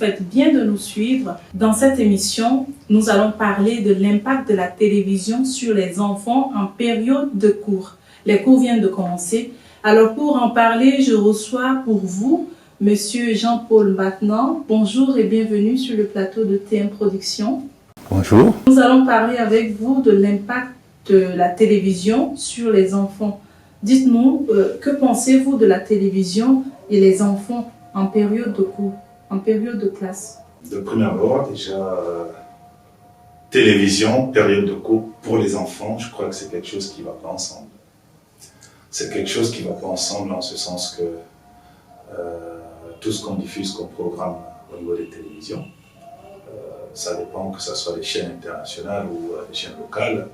faites bien de nous suivre. Dans cette émission, nous allons parler de l'impact de la télévision sur les enfants en période de cours. Les cours viennent de commencer. Alors pour en parler, je reçois pour vous Monsieur Jean-Paul Maintenant. Bonjour et bienvenue sur le plateau de TM Productions. Bonjour. Nous allons parler avec vous de l'impact de la télévision sur les enfants. Dites-nous, que pensez-vous de la télévision et les enfants en période de cours, en période de classe? De prime abord, déjà, télévision, période de cours pour les enfants, je crois que c'est quelque chose qui ne va pas ensemble. C'est quelque chose qui ne va pas ensemble en ce sens que tout ce qu'on diffuse comme programme au niveau des télévisions, ça dépend que ce soit des chaînes internationales ou des chaînes locales.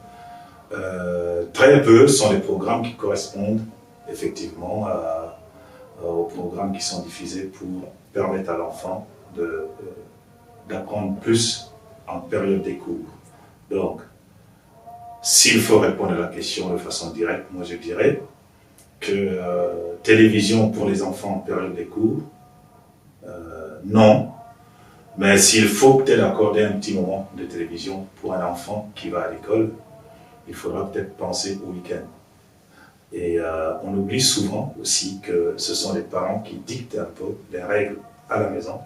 Très peu sont les programmes qui correspondent effectivement aux programmes qui sont diffusés pour permettre à l'enfant d'apprendre plus en période des cours. Donc, s'il faut répondre à la question de façon directe, moi je dirais que télévision pour les enfants en période des cours, non. Mais s'il faut peut-être accorder un petit moment de télévision pour un enfant qui va à l'école, il faudra peut-être penser au week-end. Et on oublie souvent aussi que ce sont les parents qui dictent un peu les règles à la maison.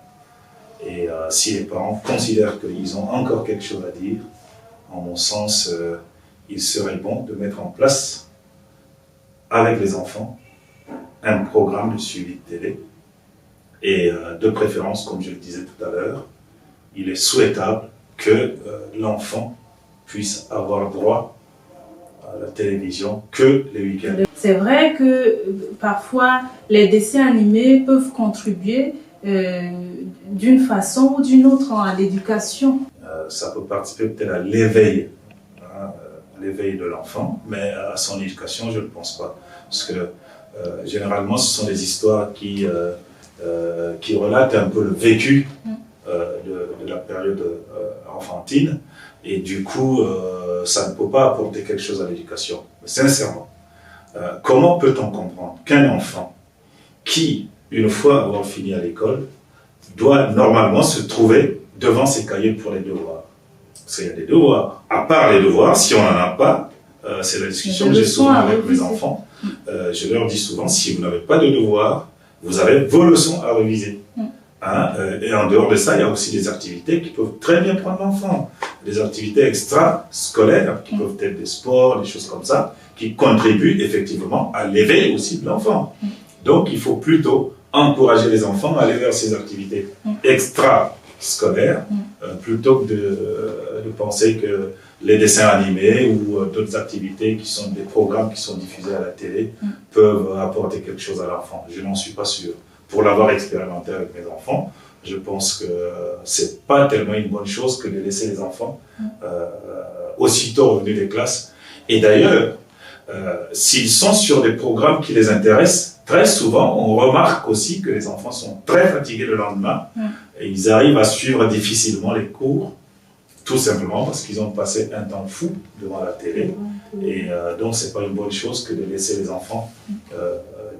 Et si les parents considèrent qu'ils ont encore quelque chose à dire, en mon sens, il serait bon de mettre en place avec les enfants un programme de suivi de télé. Et de préférence, comme je le disais tout à l'heure, il est souhaitable que l'enfant puisse avoir droit à la télévision que les week-ends. C'est vrai que parfois les dessins animés peuvent contribuer d'une façon ou d'une autre à l'éducation. Ça peut participer peut-être à l'éveil, l'éveil de l'enfant, mais à son éducation, je ne pense pas. Parce que généralement, ce sont des histoires qui relatent un peu le vécu de la période enfantine. Et du coup, ça ne peut pas apporter quelque chose à l'éducation. Sincèrement, comment peut-on comprendre qu'un enfant qui, une fois avoir fini à l'école, doit normalement se trouver devant ses cahiers pour les devoirs? Parce qu'il y a des devoirs. À part les devoirs, si on n'en a pas, c'est la discussion que j'ai souvent avec mes enfants. Je leur dis souvent, si vous n'avez pas de devoirs, vous avez vos leçons à réviser. Et en dehors de ça, il y a aussi des activités qui peuvent très bien prendre l'enfant. Des activités extra-scolaires, qui peuvent être des sports, des choses comme ça, qui contribuent effectivement à l'éveil aussi de l'enfant. Donc, il faut plutôt encourager les enfants à aller vers ces activités extra-scolaires, plutôt que de penser que les dessins animés ou d'autres activités qui sont des programmes qui sont diffusés à la télé peuvent apporter quelque chose à l'enfant. Je n'en suis pas sûr. Pour l'avoir expérimenté avec mes enfants, je pense que c'est pas tellement une bonne chose que de laisser les enfants aussitôt revenus des classes. Et d'ailleurs, s'ils sont sur des programmes qui les intéressent, très souvent, on remarque aussi que les enfants sont très fatigués le lendemain et ils arrivent à suivre difficilement les cours, tout simplement parce qu'ils ont passé un temps fou devant la télé. Et donc, c'est pas une bonne chose que de laisser les enfants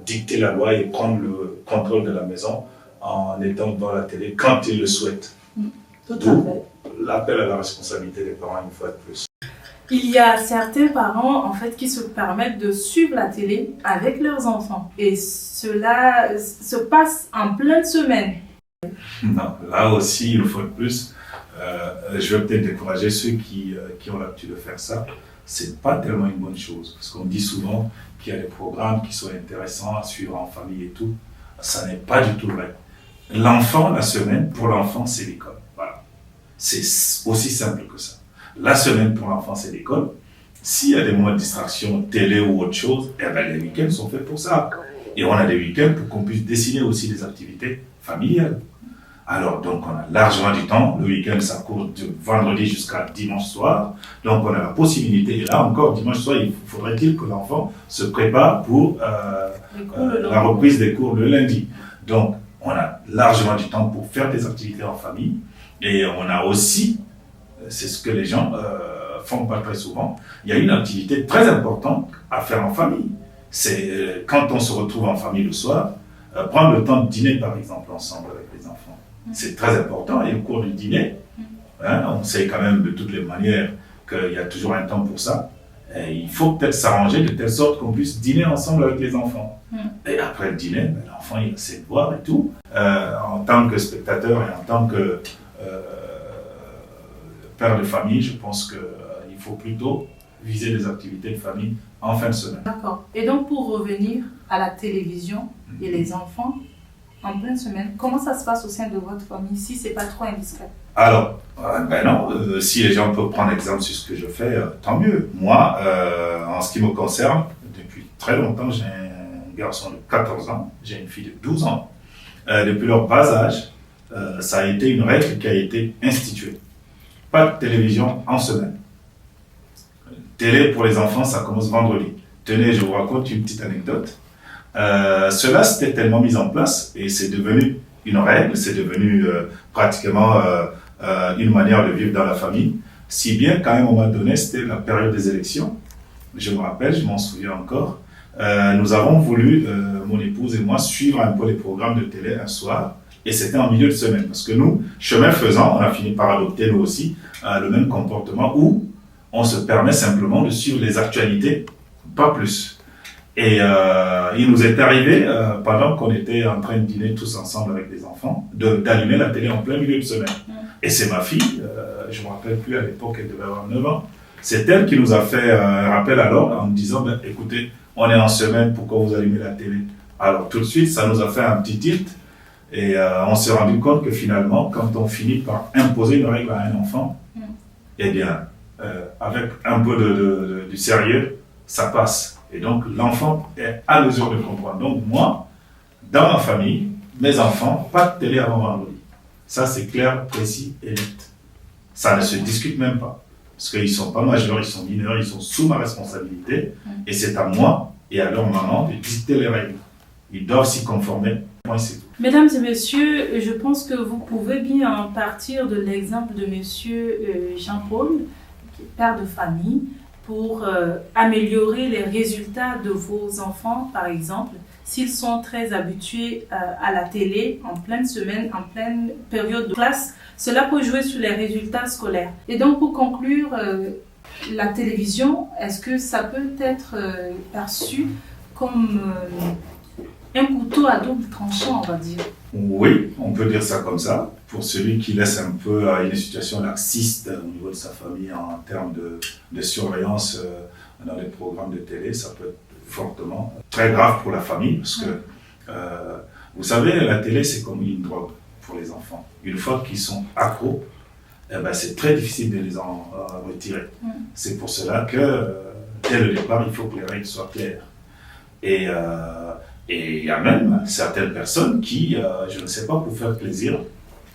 dicter la loi et prendre le contrôle de la maison en étant devant la télé quand ils le souhaitent. D'où l'appel à la responsabilité des parents une fois de plus. Il y a certains parents en fait qui se permettent de suivre la télé avec leurs enfants et cela se passe en pleine semaine. Non, là aussi, une fois de plus, je vais peut-être décourager ceux qui ont l'habitude de faire ça. C'est pas tellement une bonne chose parce qu'on dit souvent qu'il y a des programmes qui sont intéressants à suivre en famille et tout. Ça n'est pas du tout vrai. L'enfant, la semaine, pour l'enfant, c'est l'école. Voilà. C'est aussi simple que ça. La semaine pour l'enfant, c'est l'école. S'il y a des moments de distraction, télé ou autre chose, eh ben, les week-ends sont faits pour ça. Et on a des week-ends pour qu'on puisse dessiner aussi des activités familiales. Alors, donc, on a largement du temps. Le week-end, ça court de vendredi jusqu'à dimanche soir. Donc, on a la possibilité. Et là, encore, dimanche soir, il faudrait-il que l'enfant se prépare pour la reprise des cours le lundi. Donc, on a largement du temps pour faire des activités en famille. Et on a aussi, c'est ce que les gens font pas très souvent, il y a une activité très importante à faire en famille. C'est quand on se retrouve en famille le soir, prendre le temps de dîner, par exemple, ensemble avec les enfants. C'est très important. Et au cours du dîner, on sait quand même de toutes les manières qu'il y a toujours un temps pour ça. Et il faut peut-être s'arranger de telle sorte qu'on puisse dîner ensemble avec les enfants. Et après le dîner, l'enfant il a ses devoirs et tout. En tant que spectateur et en tant que père de famille, je pense qu'il faut plutôt viser des activités de famille en fin de semaine. D'accord. Et donc pour revenir à la télévision et les enfants, en pleine semaine, comment ça se passe au sein de votre famille si c'est pas trop indiscret? Alors, non, si les gens peuvent prendre exemple sur ce que je fais, tant mieux. Moi, en ce qui me concerne, depuis très longtemps, j'ai un garçon de 14 ans, j'ai une fille de 12 ans. Depuis leur bas âge, ça a été une règle qui a été instituée. Pas de télévision en semaine. Télé pour les enfants, ça commence vendredi. Tenez, je vous raconte une petite anecdote. Cela s'était tellement mis en place et c'est devenu une règle, c'est devenu pratiquement une manière de vivre dans la famille, si bien qu'à un moment donné, c'était la période des élections. Je me rappelle, je m'en souviens encore, nous avons voulu, mon épouse et moi, suivre un peu les programmes de télé un soir, et c'était en milieu de semaine, parce que nous, chemin faisant, on a fini par adopter nous aussi le même comportement où on se permet simplement de suivre les actualités, pas plus. Et il nous est arrivé, pendant qu'on était en train de dîner tous ensemble avec les enfants, d'allumer la télé en plein milieu de semaine. Et c'est ma fille, je ne me rappelle plus, à l'époque, elle devait avoir 9 ans. C'est elle qui nous a fait un rappel alors, en me disant, écoutez, on est en semaine, pourquoi vous allumez la télé? Alors tout de suite, ça nous a fait un petit tilt. Et on s'est rendu compte que finalement, quand on finit par imposer une règle à un enfant, eh bien, avec un peu du sérieux, ça passe. Et donc, l'enfant est à mesure de comprendre. Donc, moi, dans ma famille, mes enfants, pas de télé avant vendredi. Ça, c'est clair, précis et net. Ça ne se discute même pas. Parce qu'ils ne sont pas majeurs, ils sont mineurs, ils sont sous ma responsabilité. Et c'est à moi et à leur maman de dicter les règles. Ils doivent s'y conformer. Moi, c'est tout. Mesdames et messieurs, je pense que vous pouvez bien partir de l'exemple de monsieur Jean-Paul, qui est père de famille, pour améliorer les résultats de vos enfants, par exemple, s'ils sont très habitués à la télé en pleine semaine, en pleine période de classe, cela peut jouer sur les résultats scolaires. Et donc, pour conclure, la télévision, est-ce que ça peut être perçu comme un couteau à double tranchant, on va dire? Oui, on peut dire ça comme ça. Pour celui qui laisse un peu une situation laxiste au niveau de sa famille en termes de surveillance dans les programmes de télé, ça peut être fortement très grave pour la famille parce que, vous savez, la télé, c'est comme une drogue pour les enfants. Une fois qu'ils sont accros, c'est très difficile de les en retirer. C'est pour cela que, dès le départ, il faut que les règles soient claires. Et il y a même certaines personnes qui, je ne sais pas, pour faire plaisir,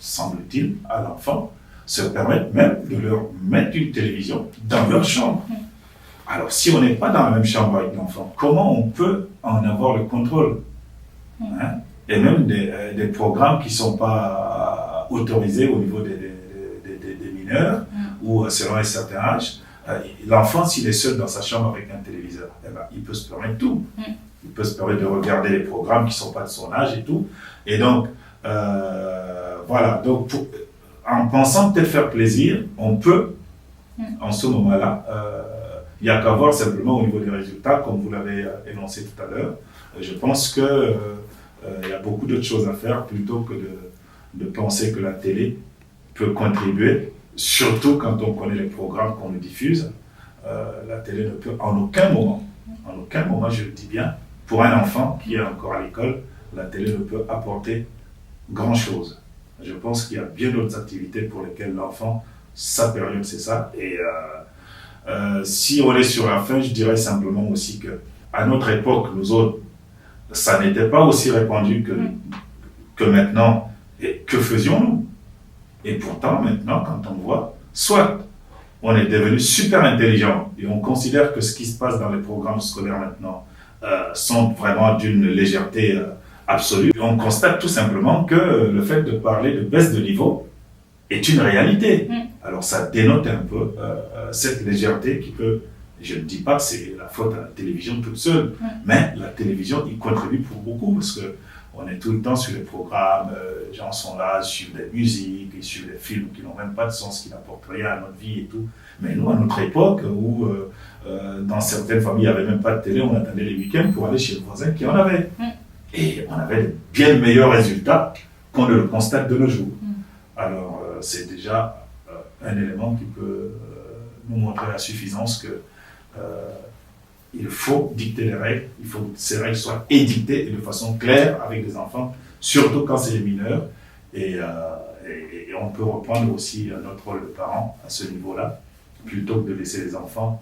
semble-t-il, à l'enfant, se permettent même de leur mettre une télévision dans leur chambre. Alors, si on n'est pas dans la même chambre avec l'enfant, comment on peut en avoir le contrôle? Et même des programmes qui ne sont pas autorisés au niveau des mineurs, ou selon un certain âge, l'enfant, s'il est seul dans sa chambre avec un téléviseur, il peut se permettre tout. Il peut se permettre de regarder les programmes qui ne sont pas de son âge et tout. Et donc, voilà. Donc, en pensant peut-être faire plaisir, on peut, en ce moment-là, il n'y a qu'à voir simplement au niveau des résultats, comme vous l'avez énoncé tout à l'heure. Je pense qu'il y a beaucoup d'autres choses à faire plutôt que de penser que la télé peut contribuer, surtout quand on connaît les programmes qu'on nous diffuse. La télé ne peut en aucun moment, je le dis bien, pour un enfant qui est encore à l'école, la télé ne peut apporter grand-chose. Je pense qu'il y a bien d'autres activités pour lesquelles l'enfant, sa période, c'est ça. Et si on est sur la fin, je dirais simplement aussi qu'à notre époque, nous autres, ça n'était pas aussi répandu que maintenant. Et que faisions-nous? Et pourtant, maintenant, quand on voit, soit on est devenu super intelligent et on considère que ce qui se passe dans les programmes scolaires maintenant sont vraiment d'une légèreté absolue. Et on constate tout simplement que le fait de parler de baisse de niveau est une réalité. Alors ça dénote un peu cette légèreté qui peut, je ne dis pas que c'est la faute à la télévision toute seule, mais la télévision y contribue pour beaucoup parce que on est tout le temps sur les programmes, les gens sont là, suivent des musiques, ils suivent des films qui n'ont même pas de sens, qui n'apportent rien à notre vie et tout. Mais nous, à notre époque, où dans certaines familles, il n'y avait même pas de télé, on attendait les week-ends pour aller chez le voisin qui en avait. Et on avait de bien meilleurs résultats qu'on ne le constate de nos jours. Alors, c'est déjà un élément qui peut nous montrer la suffisance que il faut dicter les règles, il faut que ces règles soient édictées et de façon claire avec les enfants, surtout quand c'est les mineurs. Et on peut reprendre aussi notre rôle de parent à ce niveau-là, plutôt que de laisser les enfants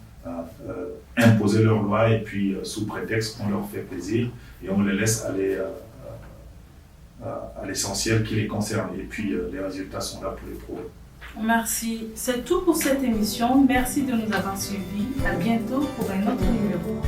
imposer leurs lois et puis sous prétexte qu'on leur fait plaisir et on les laisse aller à l'essentiel qui les concerne. Et puis les résultats sont là pour les prouver. Merci. C'est tout pour cette émission. Merci de nous avoir suivis. À bientôt pour un autre numéro.